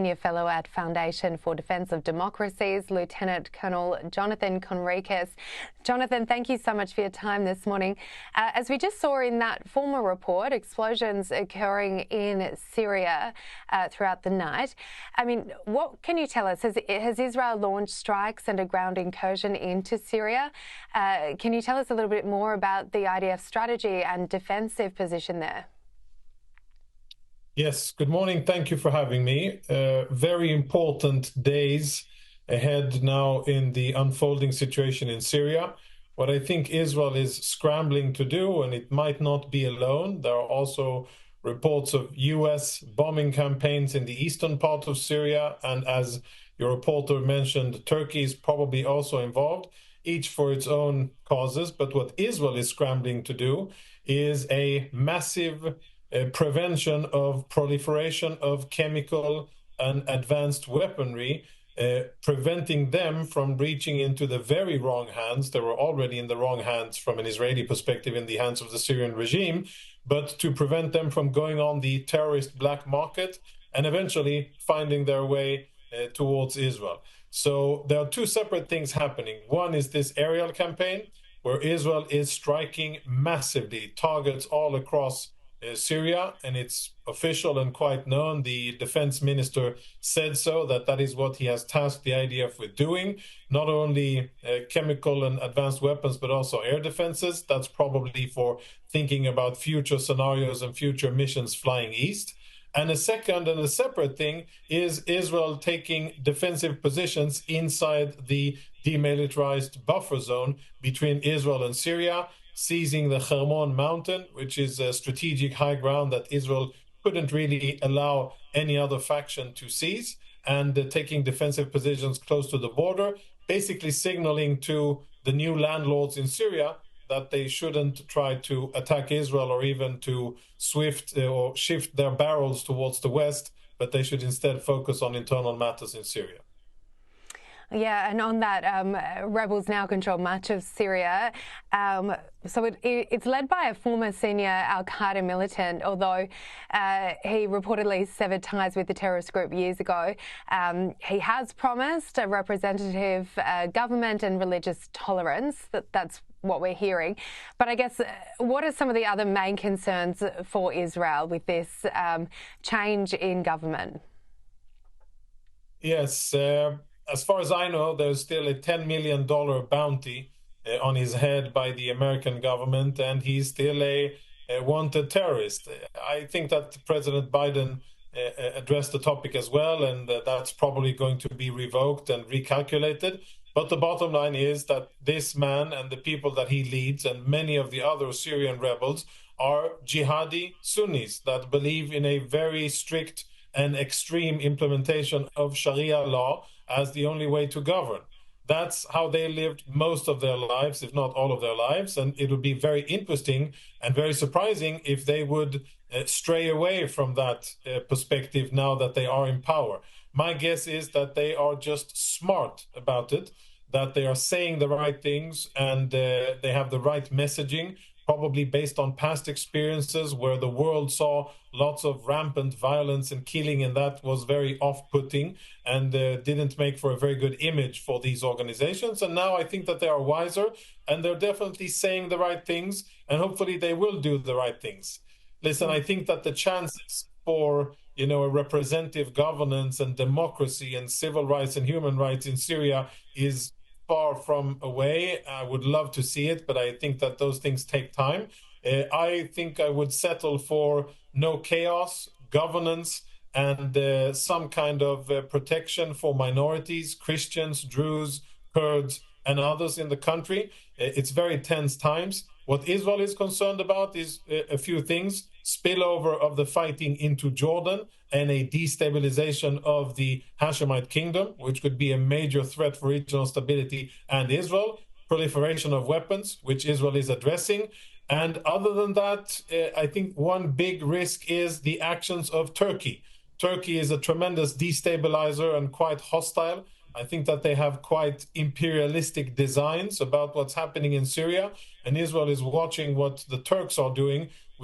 Senior Fellow at Foundation for Defence of Democracies, Lieutenant Colonel Jonathan Conricus. Jonathan, thank you so much for your time this morning. As we just saw in that former report, explosions occurring in Syria throughout the night. I mean, what can you tell us? Has Israel launched strikes and a ground incursion into Syria? Can you tell us a little bit more about the IDF strategy and defensive position there? Yes, good morning. Thank you for having me. Very important days ahead now in the unfolding situation in Syria. What I think Israel is scrambling to do, and it might not be alone, there are also reports of US bombing campaigns in the eastern part of Syria, and as your reporter mentioned, Turkey is probably also involved, each for its own causes. But what Israel is scrambling to do is a massive prevention of proliferation of chemical and advanced weaponry, preventing them from reaching into the very wrong hands. They were already in the wrong hands from an Israeli perspective, in the hands of the Syrian regime, but to prevent them from going on the terrorist black market and eventually finding their way towards Israel. So there are two separate things happening. One is this aerial campaign, where Israel is striking massively targets all across Syria, and it's official and quite known. The defense minister said so, that is what he has tasked the IDF with doing, not only chemical and advanced weapons, but also air defenses. That's probably for thinking about future scenarios and future missions flying east. And a second and a separate thing is Israel taking defensive positions inside the demilitarized buffer zone between Israel and Syria, seizing the Hermon mountain, which is a strategic high ground that Israel couldn't really allow any other faction to seize, and taking defensive positions close to the border, basically signaling to the new landlords in Syria that they shouldn't try to attack Israel or even to shift their barrels towards the west, but they should instead focus on internal matters in Syria. Yeah, and on that, rebels now control much of Syria. So it's led by a former senior al-Qaeda militant, although he reportedly severed ties with the terrorist group years ago. He has promised a representative government and religious tolerance. That's what we're hearing. But I guess, what are some of the other main concerns for Israel with this change in government? Yes. As far as I know, there's still a $10 million bounty on his head by the American government, and he's still a wanted terrorist. I think that President Biden addressed the topic as well, and that's probably going to be revoked and recalculated. But the bottom line is that this man and the people that he leads and many of the other Syrian rebels are jihadi Sunnis that believe in a very strict and extreme implementation of Sharia law as the only way to govern. That's how they lived most of their lives, if not all of their lives. And it would be very interesting and very surprising if they would stray away from that perspective now that they are in power. My guess is that they are just smart about it, that they are saying the right things and they have the right messaging, probably based on past experiences where the world saw lots of rampant violence and killing, and that was very off-putting and didn't make for a very good image for these organizations. And now I think that they are wiser, and they're definitely saying the right things, and hopefully they will do the right things. Listen, I think that the chances for a representative governance and democracy and civil rights and human rights in Syria is far from away. I would love to see it, but I think that those things take time. I think I would settle for no chaos, governance, and some kind of protection for minorities, Christians, Druze, Kurds, and others in the country. It's very tense times. What Israel is concerned about is a few things: spillover of the fighting into Jordan and a destabilization of the Hashemite kingdom, which could be a major threat for regional stability and Israel, proliferation of weapons, which Israel is addressing. And other than that, I think one big risk is the actions of Turkey. Turkey is a tremendous destabilizer and quite hostile. I think that they have quite imperialistic designs about what's happening in Syria, and Israel is watching what the Turks are doing,